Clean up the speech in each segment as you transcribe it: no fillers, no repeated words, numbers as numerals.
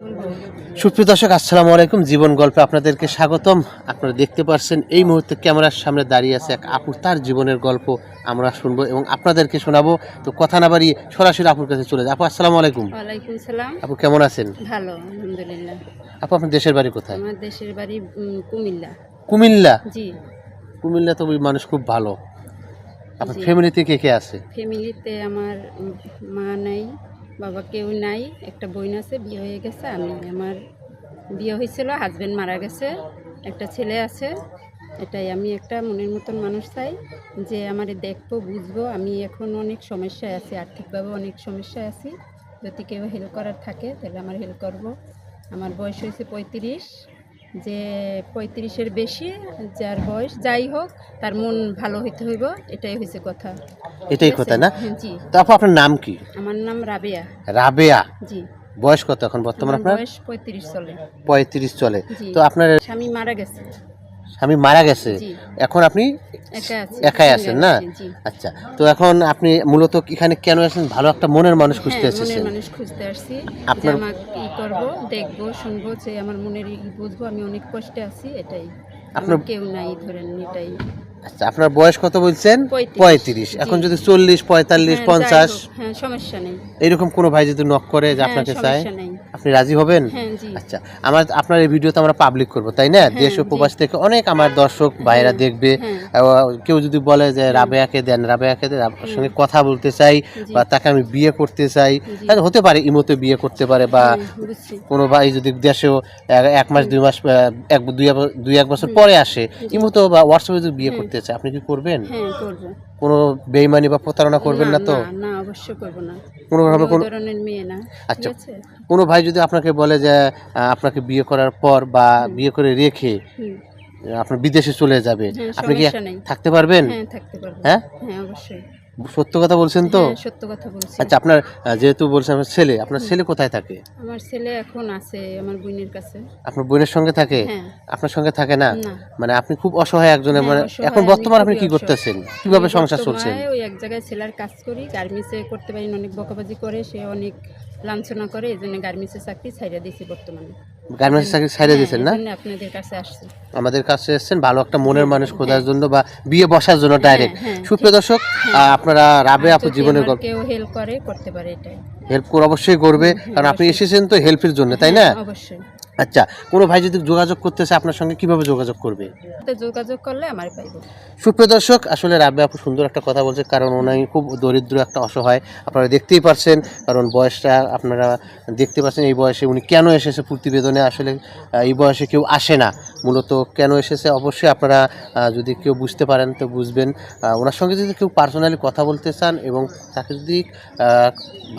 সুপ্রিয় দর্শক, আসসালামু আলাইকুম। জীবন গল্পে আপনাদেরকে স্বাগতম। আপনারা দেখতে পাচ্ছেন এই মুহূর্তে ক্যামেরার সামনে দাঁড়িয়ে আছে এক আপু। তার জীবনের গল্প আমরা শুনবো এবং আপনাদেরকে শোনাবো। তো কথা না বাড়িয়ে সরাসরি আপুর কাছে চলে যায়। আপু, আসসালামু আলাইকুম। ওয়ালাইকুম সালাম। আপু, কেমন আছেন? ভালো, আলহামদুলিল্লাহ। আপু, আপনার দেশের বাড়ি কোথায়? আমার দেশের বাড়ি কুমিল্লা। কুমিল্লা? জি। কুমিল্লা তো মানুষ খুব ভালো। আপনার জি। ফ্যামিলিতে কে কে আছে? ফ্যামিলিতে আমার মা নাই, বাবা কেউ নাই, একটা বোন আছে, বিয়ে হয়ে গেছে। আমার বিয়ে হয়েছিল, হাজবেন্ড মারা গেছে, একটা ছেলে আছে। এটাই, আমি একটা মনের মতন মানুষ চাই যে আমারে দেখবো, বুঝবো। আমি এখন অনেক সমস্যায় আছি, আর্থিকভাবে অনেক সমস্যায় আছি। যদি কেউ হেল্প করার থাকে তাহলে আমার হেল্প করবো। আমার বয়স হয়েছে 35। যে 35-এর বেশি যার বয়স যাই হোক, তার মন ভালো হইতে হইব, এটাই হয়েছে কথা। এটাই কথা না? জি। তো আপু, আপনার নাম কি? আমার নাম রাবেয়া। রাবেয়া? জি। বয়স কত এখন বর্তমানে আপনার? বয়স 35 চলে। 35 চলে। তো আপনার স্বামী মারা গেছে। স্বামী মারা গেছে, জি। এখন আপনি একাই আছেন না? জি। আচ্ছা, তো এখন আপনি মূলত এখানে কেন আসেন? ভালো একটা মনের মানুষ খুঁজতে হ্যাঁ, এসেছেন? মনের মানুষ খুঁজতে আসছি। আপনার আমাকে ই করবো, দেখবো, শুনবো, যে আমার মনের বুঝবো। আমি অনেক কষ্টে আছি, এটাই। আপনার আমার কেউ নাই, ধরেন, এটাই। আচ্ছা, আপনার বয়স কত বলছেন? 35। এখন যদি 40, 45, 50, হ্যাঁ, সমস্যা নেই। এইরকম কোনো ভাই যদি নক করে যে আপনাকে চায়, আপনি রাজি হবেন? আচ্ছা, আপনার এই ভিডিওতে আমরা পাবলিক করব, তাই না? দেশ ও প্রবাস থেকে অনেক আমার দর্শক ভাইরা দেখবে। কেউ যদি বলে যে রাবেয়াকে দেন, আপনার সঙ্গে কথা বলতে চাই, বা তাকে আমি বিয়ে করতে চাই, তাহলে হতে পারে ইমোতে বিয়ে করতে পারে, বা কোনো ভাই যদি দেশেও 1 মাস 2 মাস 1 বছর পরে আসে, ইমোতে বা হোয়াটসঅ্যাপে যদি বিয়ে করতে চায়, আপনি কি করবেন? হ্যাঁ, করব। কোনো বেইমানি বা প্রতারণা করবেন না তো? না, অবশ্যই করব না। কোনোভাবে কোনো ধরনের মেয়ে না। আচ্ছা, কোনো ভাই যদি আপনাকে বলে যে আপনাকে বিয়ে করার পর বা বিয়ে করে রেখে আপনার বিদেশে চলে যাবে, আপনি কি থাকতে পারবেন? হ্যাঁ, থাকতে পারব। হ্যাঁ, অবশ্যই। সত্য কথা বলছেন তো? হ্যাঁ, সত্য কথা বলছি। আচ্ছা, আপনার যেহেতু বলছেন আপনার ছেলে কোথায় থাকে? আমার ছেলে এখন আছে আমার বোনের কাছে। আপনার বোনের সঙ্গে থাকে? হ্যাঁ। আপনার সঙ্গে থাকে না? না। মানে আপনি খুব অসহায় একজনের, মানে এখন বর্তমানে আপনি কি করতেছেন? কিভাবে সংসার চলছে? ওই এক জায়গায় ছেলের কাজ করি, গার্মেন্টসে করতে পারি না, অনেক বকাবাজি করে, সে অনেক লাঞ্ছনা করে, এজন্য গার্মেন্টসে চাকরি ছাইড়া দিয়েছি বর্তমানে। গার্মেন্টসে চাকরি ছাইড়া দিয়েছেন না? আপনাদের কাছে আসছি। আমাদের কাছে এসেছেন ভালো একটা মনের মানুষ খোঁজার জন্য, বা বিয়ে বসার জন্য ডাইরেক্ট। সুপ্রিয় দর্শক, আপনারা রাবেয়া আপু জীবনের গল্প, কেউ হেল্প করতে পারে, এটাই। হেল্প করে অবশ্যই করবে, কারণ আপনি এসেছেন তো হেল্পের জন্য, তাই না? অবশ্যই। আচ্ছা, কোনো ভাই যদি যোগাযোগ করতে চায় আপনার সঙ্গে, কিভাবে যোগাযোগ করবে? যোগাযোগ করলে আমার পাইব। সুপ্রিয় দর্শক, আসলে রাবেয়া আপু সুন্দর একটা কথা বলছে, কারণ উনি খুব দরিদ্র একটা অসহায়। আপনারা দেখতেই পাচ্ছেন, কারণ বয়সটা আপনারা দেখতে পাচ্ছেন। এই বয়সে উনি কেন এসেছে প্রতিবেদনে, আসলে এই বয়সে কেউ আসে না। মূলত কেন এসেছে অবশ্যই আপনারা যদি কেউ বুঝতে পারেন তো বুঝবেন। ওনার সঙ্গে যদি কেউ পার্সোনালি কথা বলতে চান এবং তাকে যদি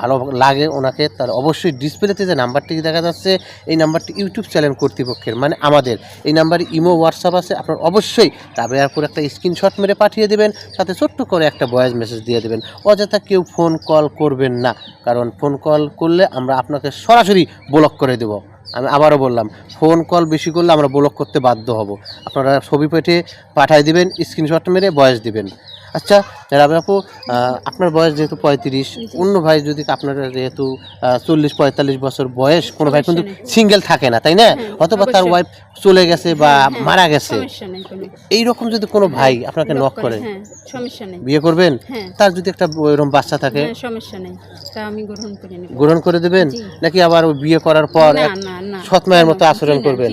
ভালো লাগে ওনাকে, তাহলে অবশ্যই ডিসপ্লেতে যে নাম্বারটি দেখা যাচ্ছে, এই নাম্বারটি ইউটিউব চ্যানেল কর্তৃপক্ষের, মানে আমাদের। এই নাম্বারে ইমো, হোয়াটসঅ্যাপ আছে। আপনার অবশ্যই রাবেয়ার করে একটা স্ক্রিনশট মেরে পাঠিয়ে দেবেন, সাথে ছোট্ট করে একটা ভয়েস মেসেজ দিয়ে দেবেন। অযথা কেউ ফোন কল করবেন না, কারণ ফোন কল করলে আমরা আপনাকে সরাসরি ব্লক করে দেব। আমি আবারও বললাম, ফোন কল বেশি করলে আমরা ব্লক করতে বাধ্য হব। আপনারা ছবি পাঠিয়ে দিবেন, স্ক্রিনশট মেরে ভয়েস দিবেন। আচ্ছা রাবেয়া আপু, আপনার বয়স যেহেতু 35, অন্য ভাই যদি আপনার যেহেতু 40-45 বছর বয়স, কোনো ভাই কিন্তু সিঙ্গেল থাকে না, তাই না? অথবা তার ওয়াইফ চলে গেছে বা মারা গেছে, এইরকম যদি কোনো ভাই আপনাকে নক করে, বিয়ে করবেন? তার যদি একটা ওইরকম বাচ্চা থাকে, সমস্যা নেই, তা আমি গ্রহণ করে দেবেন, নাকি আবার বিয়ে করার পর সৎ মায়ের মতো আচরণ করবেন?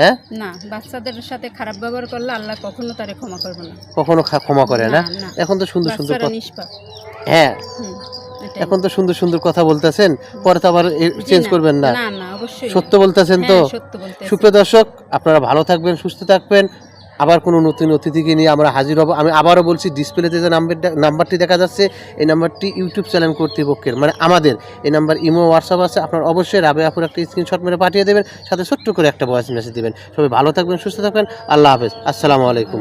হ্যাঁ, না, বাচ্চাদের সাথে খারাপ ব্যবহার করলে আল্লাহ কখনো তারে ক্ষমা করবে না, কখনো ক্ষমা করে না। এখন তো সুন্দর সুন্দর কথা, হ্যাঁ, এখন তো সুন্দর সুন্দর কথা বলতেছেন, পরে তো আবার চেঞ্জ করবেন না? সত্য বলতেছেন তো? সুপ্রিয় দর্শক, আপনারা ভালো থাকবেন, সুস্থ থাকবেন। আবার কোনো নতুন অতিথিকে নিয়ে আমরা হাজির হব। আমি আবারও বলছি, ডিসপ্লেতে যে নাম্বারটি দেখা যাচ্ছে, এই নাম্বারটি ইউটিউব চ্যানেল কর্তৃপক্ষের, মানে আমাদের। এই নাম্বার ইমো, হোয়াটসঅ্যাপ আছে। আপনার অবশ্যই রাবেয়া আপুর একটা স্ক্রিনশট মেরে পাঠিয়ে দেবেন, সাথে ছোট্ট করে একটা ভয়েস মেসেজ দেবেন। সবাই ভালো থাকবেন, সুস্থ থাকবেন। আল্লাহ হাফেজ, আসসালামু আলাইকুম।